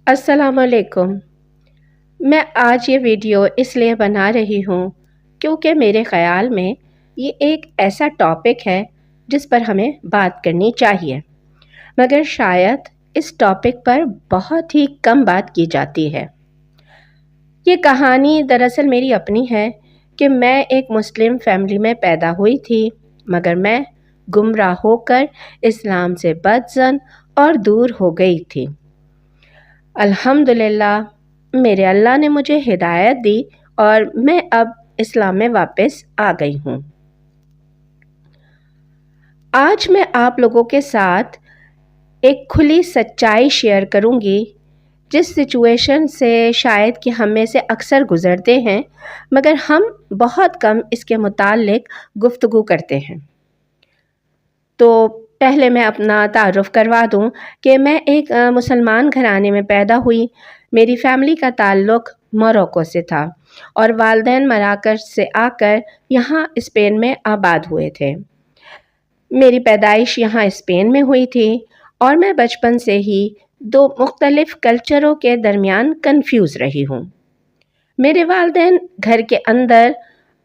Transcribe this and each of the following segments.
السلام علیکم۔ میں آج یہ ویڈیو اس لیے بنا رہی ہوں کیونکہ میرے خیال میں یہ ایک ایسا ٹاپک ہے جس پر ہمیں بات کرنی چاہیے، مگر شاید اس ٹاپک پر بہت ہی کم بات کی جاتی ہے۔ یہ کہانی دراصل میری اپنی ہے کہ میں ایک مسلم فیملی میں پیدا ہوئی تھی، مگر میں گمراہ ہو کر اسلام سے بدظن اور دور ہو گئی تھی۔ الحمدللہ میرے اللہ نے مجھے ہدایت دی اور میں اب اسلام میں واپس آ گئی ہوں۔ آج میں آپ لوگوں کے ساتھ ایک کھلی سچائی شیئر کروں گی جس سچویشن سے شاید کہ ہم میں سے اکثر گزرتے ہیں، مگر ہم بہت کم اس کے متعلق گفتگو کرتے ہیں۔ تو پہلے میں اپنا تعارف کروا دوں کہ میں ایک مسلمان گھرانے میں پیدا ہوئی۔ میری فیملی کا تعلق موروکو سے تھا اور والدین مراکش سے آ کر یہاں اسپین میں آباد ہوئے تھے۔ میری پیدائش یہاں اسپین میں ہوئی تھی اور میں بچپن سے ہی دو مختلف کلچروں کے درمیان کنفیوز رہی ہوں۔ میرے والدین گھر کے اندر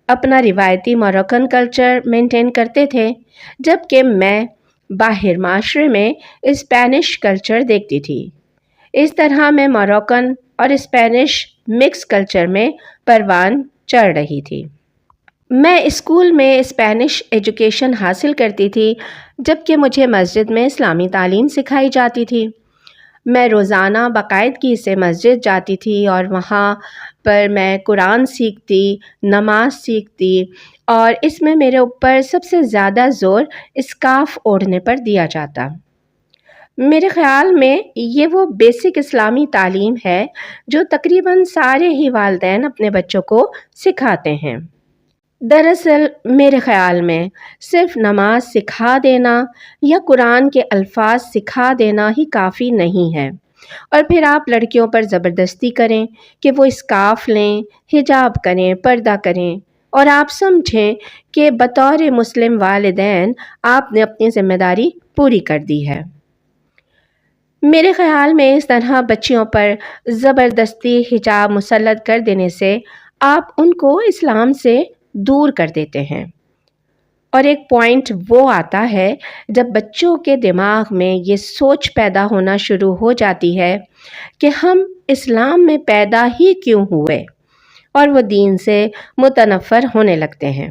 اپنا روایتی موروکن کلچر مینٹین کرتے تھے، جبکہ میں باہر معاشرے میں اسپینش کلچر دیکھتی تھی۔ اس طرح میں موروکن اور اسپینش مکس کلچر میں پروان چڑھ رہی تھی۔ میں اسکول میں اسپینش ایجوکیشن حاصل کرتی تھی، جبکہ مجھے مسجد میں اسلامی تعلیم سکھائی جاتی تھی۔ میں روزانہ باقاعدگی سے مسجد جاتی تھی اور وہاں پر میں قرآن سیکھتی، نماز سیکھتی، اور اس میں میرے اوپر سب سے زیادہ زور اسکارف اوڑھنے پر دیا جاتا۔ میرے خیال میں یہ وہ بیسک اسلامی تعلیم ہے جو تقریباً سارے ہی والدین اپنے بچوں کو سکھاتے ہیں۔ دراصل میرے خیال میں صرف نماز سکھا دینا یا قرآن کے الفاظ سکھا دینا ہی کافی نہیں ہے، اور پھر آپ لڑکیوں پر زبردستی کریں کہ وہ اسکارف لیں، حجاب کریں، پردہ کریں، اور آپ سمجھیں کہ بطور مسلم والدین آپ نے اپنی ذمہ داری پوری کر دی ہے۔ میرے خیال میں اس طرح بچیوں پر زبردستی حجاب مسلط کر دینے سے آپ ان کو اسلام سے دور کر دیتے ہیں، اور ایک پوائنٹ وہ آتا ہے جب بچوں کے دماغ میں یہ سوچ پیدا ہونا شروع ہو جاتی ہے کہ ہم اسلام میں پیدا ہی کیوں ہوئے، اور وہ دین سے متنفر ہونے لگتے ہیں۔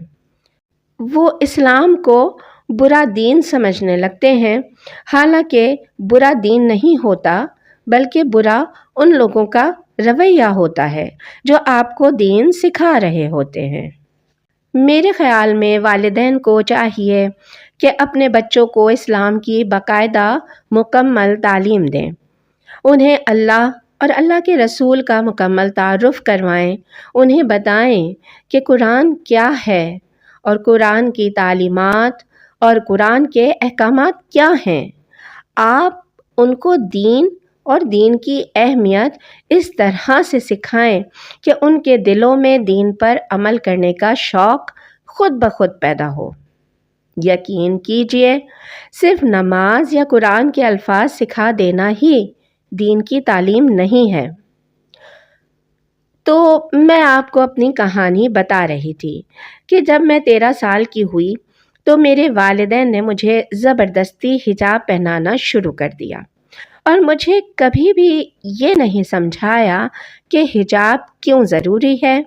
وہ اسلام کو برا دین سمجھنے لگتے ہیں، حالانکہ برا دین نہیں ہوتا بلکہ برا ان لوگوں کا رویہ ہوتا ہے جو آپ کو دین سکھا رہے ہوتے ہیں۔ میرے خیال میں والدین کو چاہیے کہ اپنے بچوں کو اسلام کی باقاعدہ مکمل تعلیم دیں، انہیں اللہ اور اللہ کے رسول کا مکمل تعارف کروائیں، انہیں بتائیں کہ قرآن کیا ہے اور قرآن کی تعلیمات اور قرآن کے احکامات کیا ہیں۔ آپ ان کو دین اور دین کی اہمیت اس طرح سے سکھائیں کہ ان کے دلوں میں دین پر عمل کرنے کا شوق خود بخود پیدا ہو۔ یقین کیجئے، صرف نماز یا قرآن کے الفاظ سکھا دینا ہی دین کی تعلیم نہیں ہے۔ تو میں آپ کو اپنی کہانی بتا رہی تھی کہ جب میں 13 سال کی ہوئی تو میرے والدین نے مجھے زبردستی حجاب پہنانا شروع کر دیا، اور مجھے کبھی بھی یہ نہیں سمجھایا کہ حجاب کیوں ضروری ہے،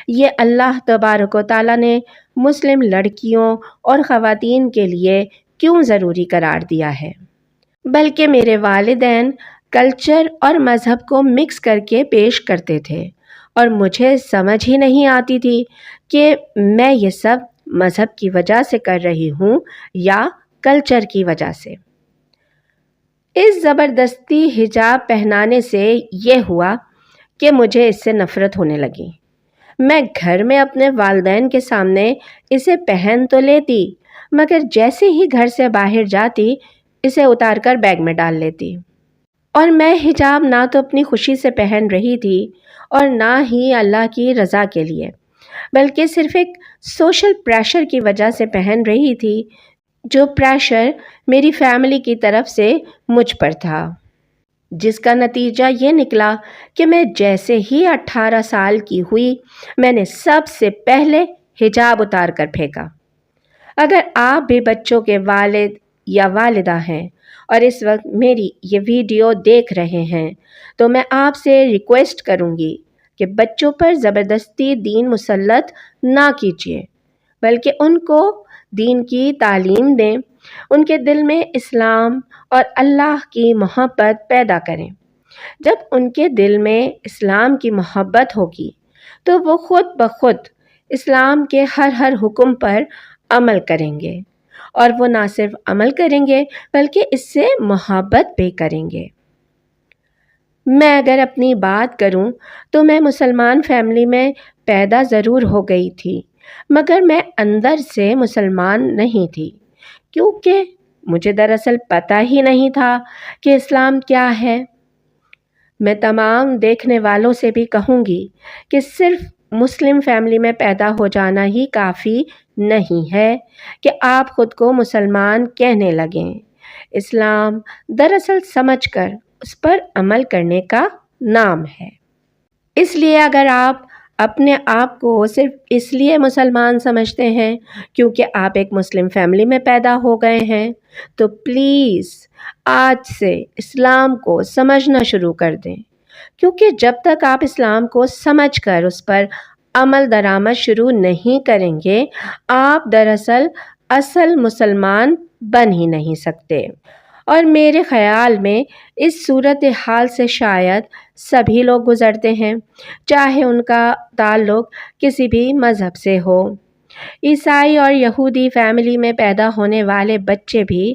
یہ اللہ تبارک و تعالیٰ نے مسلم لڑکیوں اور خواتین کے لیے کیوں ضروری قرار دیا ہے، بلکہ میرے والدین کلچر اور مذہب کو مکس کر کے پیش کرتے تھے، اور مجھے سمجھ ہی نہیں آتی تھی کہ میں یہ سب مذہب کی وجہ سے کر رہی ہوں یا کلچر کی وجہ سے۔ اس زبردستی حجاب پہنانے سے یہ ہوا کہ مجھے اس سے نفرت ہونے لگی۔ میں گھر میں اپنے والدین کے سامنے اسے پہن تو لیتی، مگر جیسے ہی گھر سے باہر جاتی اسے اتار کر بیگ میں ڈال لیتی، اور میں حجاب نہ تو اپنی خوشی سے پہن رہی تھی اور نہ ہی اللہ کی رضا کے لیے، بلکہ صرف ایک سوشل پریشر کی وجہ سے پہن رہی تھی، جو پریشر میری فیملی کی طرف سے مجھ پر تھا۔ جس کا نتیجہ یہ نکلا کہ میں جیسے ہی 18 سال کی ہوئی میں نے سب سے پہلے حجاب اتار کر پھینکا۔ اگر آپ بھی بچوں کے والد یا والدہ ہیں اور اس وقت میری یہ ویڈیو دیکھ رہے ہیں تو میں آپ سے ریکویسٹ کروں گی کہ بچوں پر زبردستی دین مسلط نہ کیجیے، بلکہ ان کو دین کی تعلیم دیں، ان کے دل میں اسلام اور اللہ کی محبت پیدا کریں۔ جب ان کے دل میں اسلام کی محبت ہوگی تو وہ خود بخود اسلام کے ہر حکم پر عمل کریں گے، اور وہ نہ صرف عمل کریں گے بلکہ اس سے محبت بھی کریں گے۔ میں اگر اپنی بات کروں تو میں مسلمان فیملی میں پیدا ضرور ہو گئی تھی، مگر میں اندر سے مسلمان نہیں تھی، کیونکہ مجھے دراصل پتہ ہی نہیں تھا کہ اسلام کیا ہے۔ میں تمام دیکھنے والوں سے بھی کہوں گی کہ صرف مسلم فیملی میں پیدا ہو جانا ہی کافی نہیں ہے کہ آپ خود کو مسلمان کہنے لگیں۔ اسلام دراصل سمجھ کر اس پر عمل کرنے کا نام ہے۔ اس لیے اگر آپ اپنے آپ کو صرف اس لیے مسلمان سمجھتے ہیں کیونکہ آپ ایک مسلم فیملی میں پیدا ہو گئے ہیں تو پلیز آج سے اسلام کو سمجھنا شروع کر دیں، کیونکہ جب تک آپ اسلام کو سمجھ کر اس پر عمل درآمد شروع نہیں کریں گے آپ دراصل اصل مسلمان بن ہی نہیں سکتے۔ اور میرے خیال میں اس صورتحال سے شاید سبھی لوگ گزرتے ہیں، چاہے ان کا تعلق کسی بھی مذہب سے ہو۔ عیسائی اور یہودی فیملی میں پیدا ہونے والے بچے بھی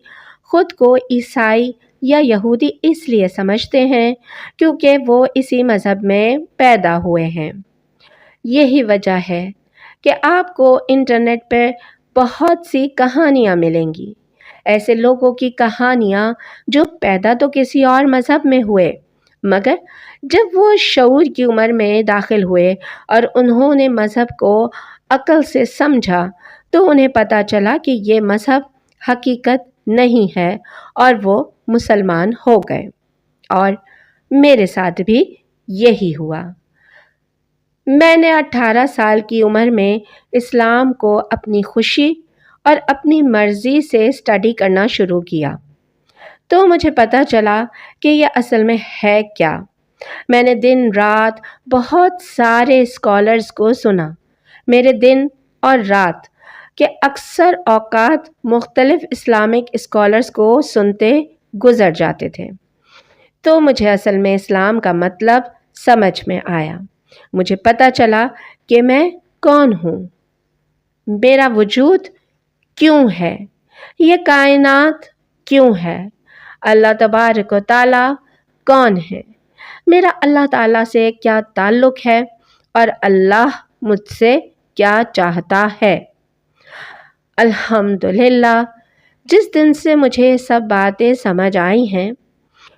خود کو عیسائی یا یہودی اس لیے سمجھتے ہیں کیونکہ وہ اسی مذہب میں پیدا ہوئے ہیں۔ یہی وجہ ہے کہ آپ کو انٹرنیٹ پہ بہت سی کہانیاں ملیں گی، ایسے لوگوں کی کہانیاں جو پیدا تو کسی اور مذہب میں ہوئے، مگر جب وہ شعور کی عمر میں داخل ہوئے اور انہوں نے مذہب کو عقل سے سمجھا تو انہیں پتہ چلا کہ یہ مذہب حقیقت نہیں ہے اور وہ مسلمان ہو گئے۔ اور میرے ساتھ بھی یہی ہوا۔ میں نے 18 سال کی عمر میں اسلام کو اپنی خوشی اور اپنی مرضی سے اسٹڈی کرنا شروع کیا تو مجھے پتہ چلا کہ یہ اصل میں ہے کیا۔ میں نے دن رات بہت سارے اسکالرز کو سنا۔ میرے دن اور رات کے اکثر اوقات مختلف اسلامک اسکالرز کو سنتے گزر جاتے تھے، تو مجھے اصل میں اسلام کا مطلب سمجھ میں آیا۔ مجھے پتہ چلا کہ میں کون ہوں، میرا وجود کیوں ہے، یہ کائنات کیوں ہے، اللہ تبارک و تعالی کون ہے، میرا اللہ تعالیٰ سے کیا تعلق ہے اور اللہ مجھ سے کیا چاہتا ہے۔ الحمدللہ جس دن سے مجھے سب باتیں سمجھ آئی ہیں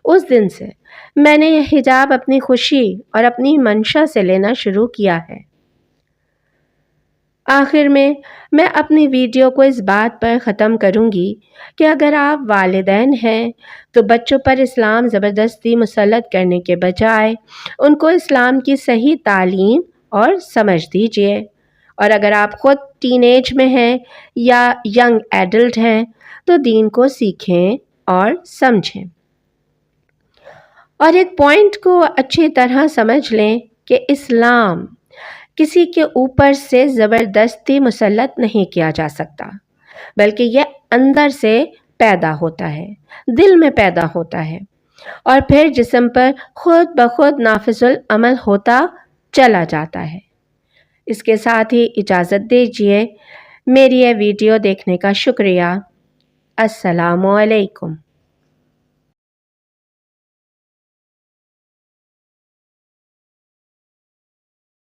اس دن سے میں نے یہ حجاب اپنی خوشی اور اپنی منشا سے لینا شروع کیا ہے۔ آخر میں اپنی ویڈیو کو اس بات پر ختم کروں گی کہ اگر آپ والدین ہیں تو بچوں پر اسلام زبردستی مسلط کرنے کے بجائے ان کو اسلام کی صحیح تعلیم اور سمجھ دیجیے، اور اگر آپ خود ٹین ایج میں ہیں یا ینگ ایڈلٹ ہیں تو دین کو سیکھیں اور سمجھیں۔ اور ایک پوائنٹ کو اچھی طرح سمجھ لیں کہ اسلام کسی کے اوپر سے زبردستی مسلط نہیں کیا جا سکتا، بلکہ یہ اندر سے پیدا ہوتا ہے، دل میں پیدا ہوتا ہے، اور پھر جسم پر خود بخود نافذ العمل ہوتا چلا جاتا ہے۔ اس کے ساتھ ہی اجازت دیجیے۔ میری یہ ویڈیو دیکھنے کا شکریہ۔ السلام علیکم۔